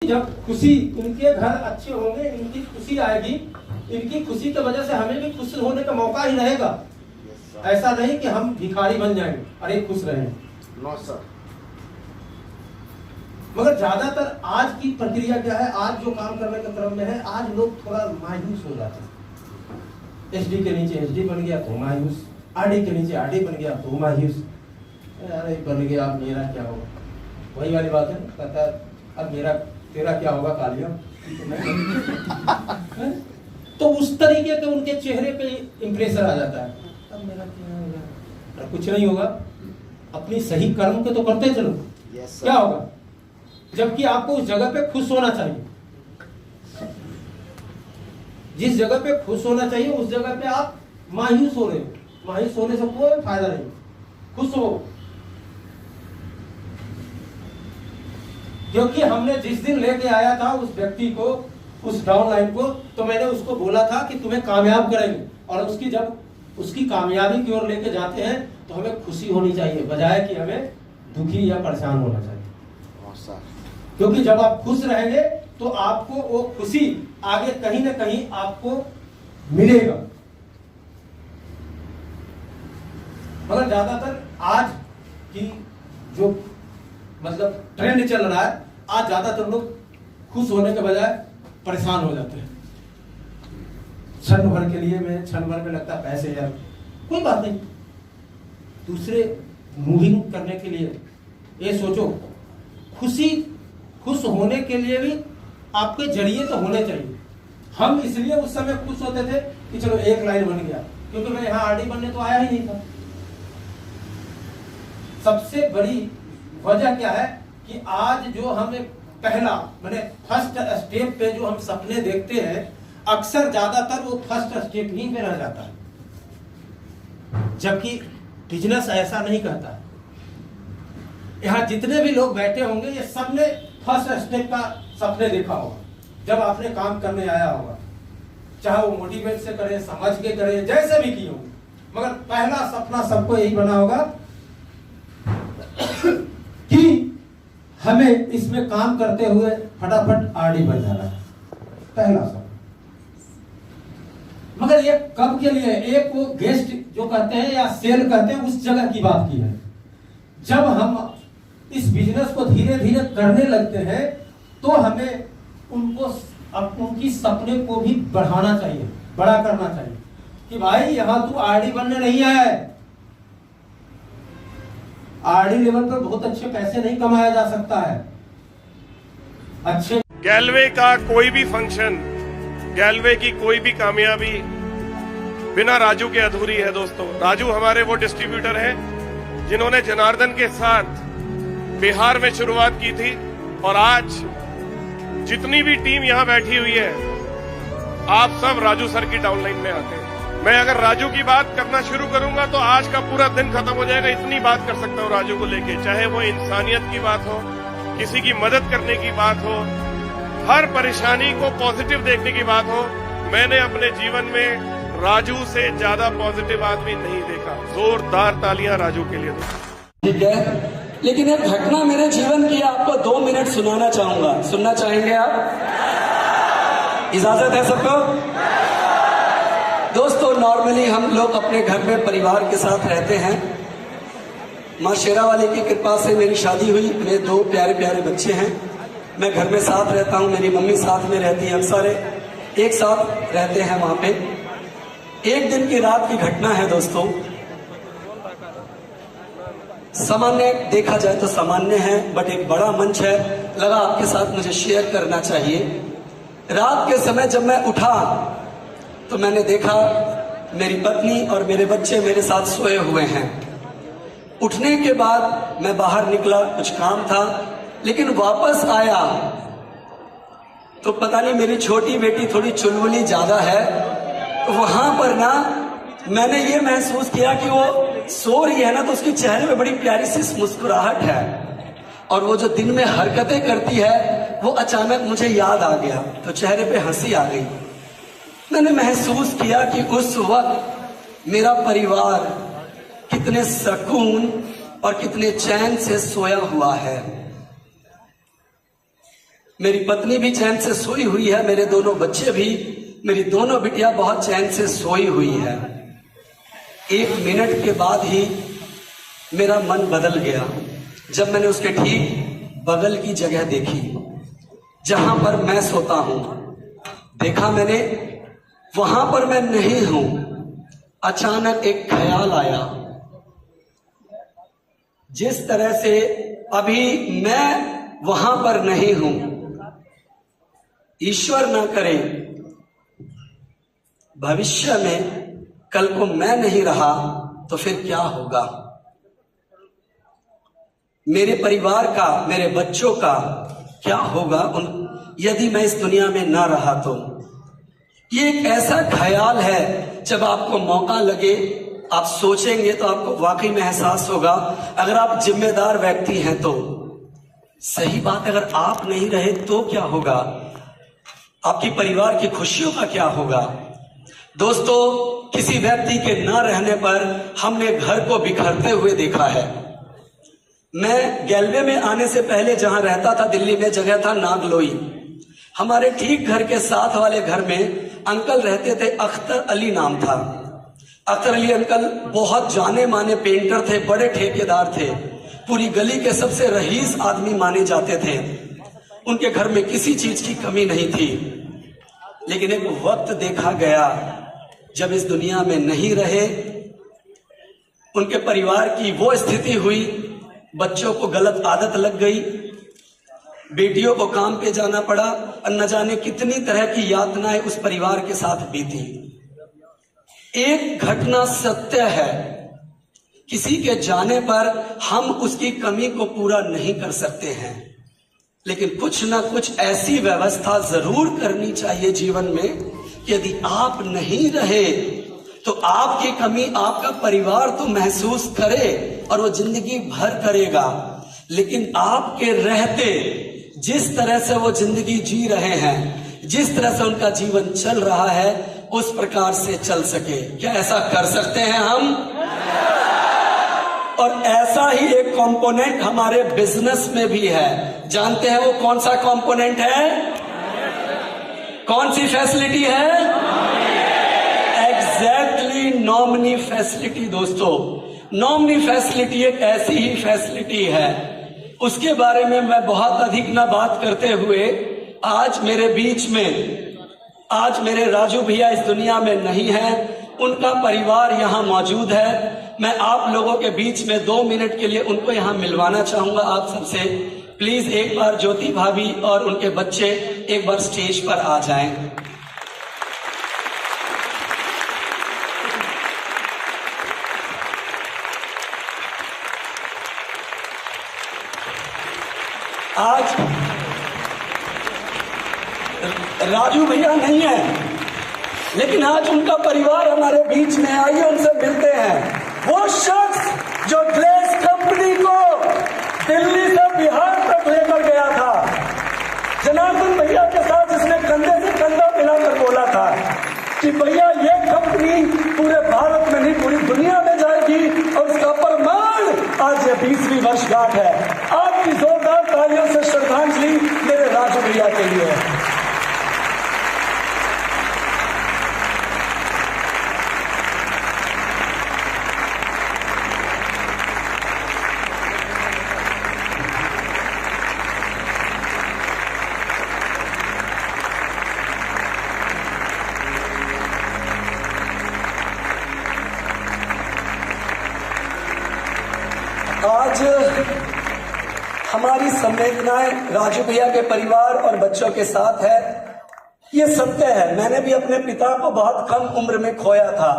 जब खुशी, इनके घर अच्छे होंगे, इनकी खुशी आएगी, इनकी खुशी की वजह से हमें भी खुश होने का मौका ही रहेगा। ऐसा नहीं कि हम भिखारी बन जाएंगे, अरे खुश रहें। No sir. मगर ज्यादातर आज की प्रक्रिया क्या है, आज जो काम करने के क्रम में है, आज लोग थोड़ा मायूस हो जाते हैं। एसडी के नीचे एसडी बन गया तो मायूस, आरडी के नीचे आरडी बन गया तो मायूस। अरे बन गया, अब मेरा क्या होगा? वही वाली बात है, कहता अब मेरा तेरा क्या होगा कालिया। तो उस तरीके के उनके चेहरे पे इंप्रेशन आ जाता है, अब मेरा क्या होगा? कुछ नहीं होगा, अपनी सही कर्म के तो करते चलो। क्या होगा? जबकि आपको उस जगह पे खुश होना चाहिए। जिस जगह पे खुश होना चाहिए उस जगह पे आप मायूस हो रहे हो। मायूस होने से कोई फायदा नहीं, खुश हो। क्योंकि हमने जिस दिन लेके आया था उस व्यक्ति को, उस डाउनलाइन को, तो मैंने उसको बोला था कि तुम्हें कामयाब करेंगे, और उसकी जब उसकी कामयाबी की ओर लेके जाते हैं तो हमें खुशी होनी चाहिए, बजाय कि हमें दुखी या परेशान होना चाहिए। क्योंकि जब आप खुश रहेंगे तो आपको वो खुशी आगे कहीं ना कहीं आपको मिलेगा। मगर ज्यादातर आज की जो मतलब ट्रेंड चल रहा है, आज ज्यादातर लोग खुश होने के बजाय परेशान हो जाते हैं। क्षण भर के लिए में, क्षण भर में लगता है पैसे, यार कोई बात नहीं, दूसरे मूविंग करने के लिए ये सोचो, खुश होने के लिए भी आपके जरिए तो होने चाहिए। हम इसलिए उस समय खुश होते थे कि चलो एक लाइन बन गया, क्योंकि मैं यहाँ आरडी बनने तो आया ही नहीं था। सबसे बड़ी वजह क्या है कि आज जो हमें पहला मैंने फर्स्ट स्टेप पे जो हम सपने देखते हैं, अक्सर ज्यादातर वो फर्स्ट स्टेप ही में रह जाता है। जबकि बिजनेस ऐसा नहीं कहता है। यहाँ जितने भी लोग बैठे होंगे ये सबने फर्स्ट स्टेप का सपने देखा होगा जब आपने काम करने आया होगा, चाहे वो मोटिवेट से करे, समझ के करे, जैसे भी किए होंगे, मगर पहला सपना सबको यही बना होगा कि हमें इसमें काम करते हुए फटाफट आरडी बन जाना है, पहला सपना। मगर ये कब के लिए? एक वो गेस्ट जो कहते हैं या सेल कहते हैं, उस जगह की बात की है। जब हम इस बिजनेस को धीरे धीरे करने लगते हैं तो हमें उनकी सपने को भी बढ़ाना चाहिए, बड़ा करना चाहिए कि भाई यहां तू आरडी बनने नहीं आया है। आरडी लेवल पर बहुत अच्छे पैसे नहीं कमाया जा सकता है। अच्छे गैलवे का कोई भी फंक्शन, गैलवे की कोई भी कामयाबी बिना राजू के अधूरी है दोस्तों। राजू हमारे वो डिस्ट्रीब्यूटर हैं जिन्होंने जनार्दन के साथ बिहार में शुरुआत की थी, और आज जितनी भी टीम यहां बैठी हुई है, आप सब राजू सर की डाउनलाइन में आते हैं। मैं अगर राजू की बात करना शुरू करूंगा तो आज का पूरा दिन खत्म हो जाएगा। इतनी बात कर सकता हूं राजू को लेके, चाहे वो इंसानियत की बात हो, किसी की मदद करने की बात हो, हर परेशानी को पॉजिटिव देखने की बात हो। मैंने अपने जीवन में राजू से ज्यादा पॉजिटिव आदमी नहीं देखा। जोरदार तालियां राजू के लिए दो। ठीक है, लेकिन एक घटना मेरे जीवन की आपको 2 मिनट सुनाना चाहूंगा। सुनना चाहेंगे आप? इजाजत है सबको? दोस्तों, नॉर्मली हम लोग अपने घर में परिवार के साथ रहते हैं। माँ शेरावाली की कृपा से मेरी शादी हुई, मेरे 2 प्यारे प्यारे बच्चे हैं। मैं घर में साथ रहता हूँ, मेरी मम्मी साथ में रहती है, हम सारे एक साथ रहते हैं वहां पे। एक दिन की रात की घटना है दोस्तों, सामान्य देखा जाए तो सामान्य है, बट एक बड़ा मंच है, लगा आपके साथ मुझे शेयर करना चाहिए। रात के समय जब मैं उठा तो मैंने देखा मेरी पत्नी और मेरे बच्चे मेरे साथ सोए हुए हैं। उठने के बाद मैं बाहर निकला, कुछ काम था, लेकिन वापस आया तो पता नहीं मेरी छोटी बेटी थोड़ी चुलबुली ज्यादा है, तो वहां पर ना मैंने ये महसूस किया कि वो सो रही है ना, तो उसके चेहरे में बड़ी प्यारी सी मुस्कुराहट है, और वो जो दिन में हरकतें करती है वो अचानक मुझे याद आ गया, तो चेहरे पे हंसी आ गई। मैंने महसूस किया कि उस वक्त मेरा परिवार कितने सुकून और कितने चैन से सोया हुआ है। मेरी पत्नी भी चैन से सोई हुई है, मेरे दोनों बच्चे भी, मेरी दोनों बिटिया बहुत चैन से सोई हुई है। 1 मिनट के बाद ही मेरा मन बदल गया जब मैंने उसके ठीक बगल की जगह देखी जहां पर मैं सोता हूं। देखा मैंने वहां पर मैं नहीं हूं। अचानक एक ख्याल आया, जिस तरह से अभी मैं वहां पर नहीं हूं, ईश्वर ना करे भविष्य में कल को मैं नहीं रहा तो फिर क्या होगा, मेरे परिवार का, मेरे बच्चों का क्या होगा यदि मैं इस दुनिया में ना रहा तो। ये एक ऐसा ख्याल है, जब आपको मौका लगे आप सोचेंगे तो आपको वाकई में एहसास होगा। अगर आप जिम्मेदार व्यक्ति हैं तो सही बात, अगर आप नहीं रहे तो क्या होगा, आपकी परिवार की खुशियों का क्या होगा। दोस्तों, किसी व्यक्ति के न रहने पर हमने घर को बिखरते हुए देखा है। मैं गैलवे में आने से पहले जहां रहता था दिल्ली में, जगह था नागलोई। हमारे ठीक घर के साथ वाले घर में अंकल रहते थे, अख्तर अली नाम था। अख्तर अली अंकल बहुत जाने माने पेंटर थे, बड़े ठेकेदार थे, पूरी गली के सबसे रईस आदमी माने जाते थे। उनके घर में किसी चीज की कमी नहीं थी। लेकिन एक वक्त देखा गया जब इस दुनिया में नहीं रहे, उनके परिवार की वो स्थिति हुई, बच्चों को गलत आदत लग गई, बेटियों को काम पे जाना पड़ा, और न जाने कितनी तरह की यातनाएं उस परिवार के साथ बीती। एक घटना सत्य है, किसी के जाने पर हम उसकी कमी को पूरा नहीं कर सकते हैं, लेकिन कुछ ना कुछ ऐसी व्यवस्था जरूर करनी चाहिए जीवन में कि यदि आप नहीं रहे तो आपकी कमी आपका परिवार तो महसूस करे और वो जिंदगी भर करेगा, लेकिन आपके रहते जिस तरह से वो जिंदगी जी रहे हैं, जिस तरह से उनका जीवन चल रहा है, उस प्रकार से चल सके। क्या ऐसा कर सकते हैं हम? और ऐसा ही एक कंपोनेंट हमारे बिजनेस में भी है। जानते हैं वो कौन सा कंपोनेंट है? कौन सी फैसिलिटी है? Exactly, nominee facility. दोस्तों, नॉमिनी फैसिलिटी एक ऐसी ही फैसिलिटी है, उसके बारे में मैं बहुत अधिक ना बात करते हुए, आज मेरे बीच में, आज मेरे राजू भैया इस दुनिया में नहीं है, उनका परिवार यहाँ मौजूद है। मैं आप लोगों के बीच में 2 मिनट के लिए उनको यहाँ मिलवाना चाहूंगा आप सबसे। प्लीज एक बार ज्योति भाभी और उनके बच्चे एक बार स्टेज पर आ जाएं। आज राजू भैया नहीं है, लेकिन आज उनका परिवार हमारे बीच में, आइए उनसे मिलते हैं। वो शख्स जो ग्लेस कंपनी को दिल्ली से बिहार तक लेकर गया था, जनार्दन भैया के साथ जिसने कंधे से कंधा मिलाकर बोला था कि भैया ये कंपनी पूरे भारत में नहीं पूरी दुनिया में जाएगी, और उसका प्रमाण आज ये 20वीं वर्षगांठ है। आपकी जोरदार तालियों से श्रद्धांजलि मेरे राजू भैया के लिए। आज हमारी संवेदनाएं राजू भैया के परिवार और बच्चों के साथ है। ये सत्य है, मैंने भी अपने पिता को बहुत कम उम्र में खोया था।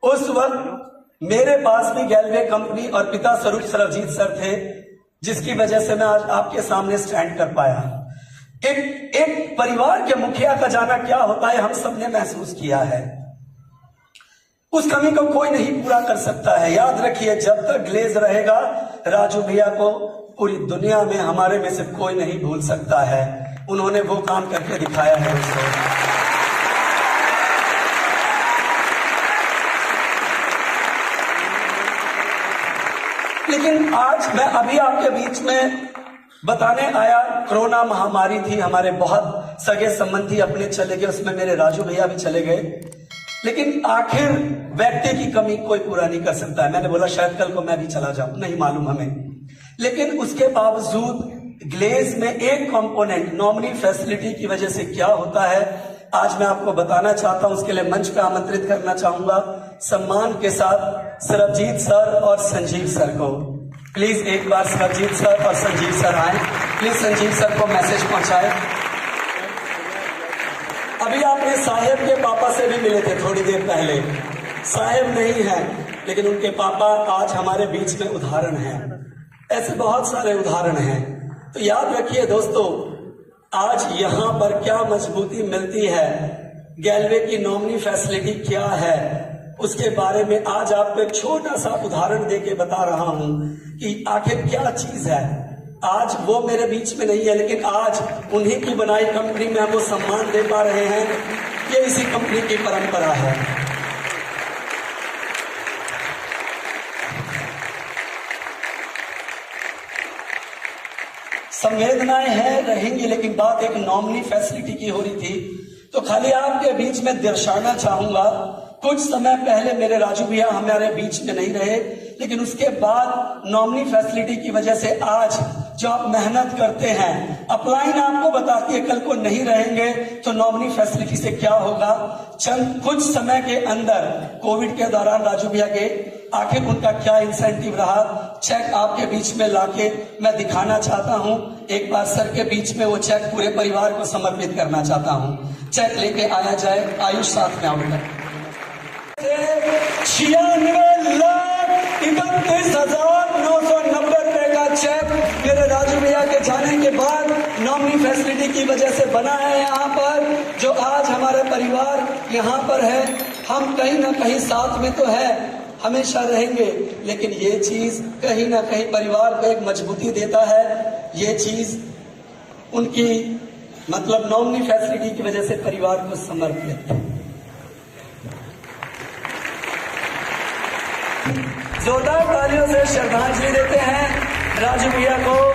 उस वक्त मेरे पास भी गैलवे कंपनी और पिता स्वरूप सरबजीत सर थे, जिसकी वजह से मैं आज आपके सामने स्टैंड कर पाया। एक परिवार के मुखिया का जाना क्या होता है हम सबने महसूस किया है। उस कमी को कोई नहीं पूरा कर सकता है। याद रखिए, जब तक ग्लेज रहेगा, राजू भैया को पूरी दुनिया में हमारे में से कोई नहीं भूल सकता है। उन्होंने वो काम करके दिखाया है उसको। लेकिन आज मैं अभी आपके बीच में बताने आया। कोरोना महामारी थी, हमारे बहुत सगे संबंधी अपने चले गए, उसमें मेरे राजू भैया भी चले गए। लेकिन आखिर व्यक्ति की कमी कोई पूरा नहीं कर सकता है। मैंने बोला शायद कल को मैं भी चला जाऊं, नहीं मालूम हमें। लेकिन उसके बावजूद ग्लेज में एक कंपोनेंट नॉमिनी फैसिलिटी की वजह से क्या होता है आज मैं आपको बताना चाहता हूं। उसके लिए मंच पे आमंत्रित करना चाहूंगा सम्मान के साथ सरबजीत सर और संजीव सर को। प्लीज एक बार सरबजीत सर और संजीव सर आए। प्लीज संजीव सर को मैसेज पहुंचाए। अभी आपने साहेब के पापा से भी मिले थे थोड़ी देर पहले। साहेब नहीं है लेकिन उनके पापा आज हमारे बीच में उदाहरण हैं। ऐसे बहुत सारे उदाहरण हैं। तो याद रखिए दोस्तों, आज यहां पर क्या मजबूती मिलती है, गैलवे की नॉमिनी फैसिलिटी क्या है, उसके बारे में आज आपको एक छोटा सा उदाहरण देके बता रहा हूं कि आखिर क्या चीज है। आज वो मेरे बीच में नहीं है लेकिन आज उन्हीं की बनाई कंपनी में हम वो सम्मान दे पा रहे हैं। ये इसी कंपनी की परंपरा है। संवेदनाएं हैं, रहेंगी, लेकिन बात एक नॉमिनी फैसिलिटी की हो रही थी। तो खाली आपके बीच में दर्शाना चाहूंगा, कुछ समय पहले मेरे राजू भैया हमारे बीच में नहीं रहे, लेकिन उसके बाद नॉमिनी फैसिलिटी की वजह से आज जो आप मेहनत करते हैं, अपलाइन आपको बताती है कल को नहीं रहेंगे तो नॉमिनी फैसिलिटी से क्या होगा। चंद कुछ समय के अंदर कोविड के दौरान राजू भैया के आखिर उनका क्या इंसेंटिव रहा, चेक आपके बीच में लाके मैं दिखाना चाहता हूं। एक बार सर के बीच में वो चेक पूरे परिवार को समर्पित करना चाहता हूं। चेक लेके आया जाए, आयुष साथ में आऊंगा। 96,31,990 रुपए का चेक मेरे राजू भैया के जाने के बाद नॉमिनी फैसिलिटी की वजह से बना है। यहाँ पर जो आज हमारा परिवार यहाँ पर है, हम कहीं ना कहीं साथ में तो है, हमेशा रहेंगे, लेकिन ये चीज कहीं ना कहीं परिवार को एक मजबूती देता है। ये चीज उनकी मतलब नॉमिनी फैसिलिटी की वजह से परिवार को समर्पित है। जोरदार तालियों से श्रद्धांजलि देते हैं राजू भैया को।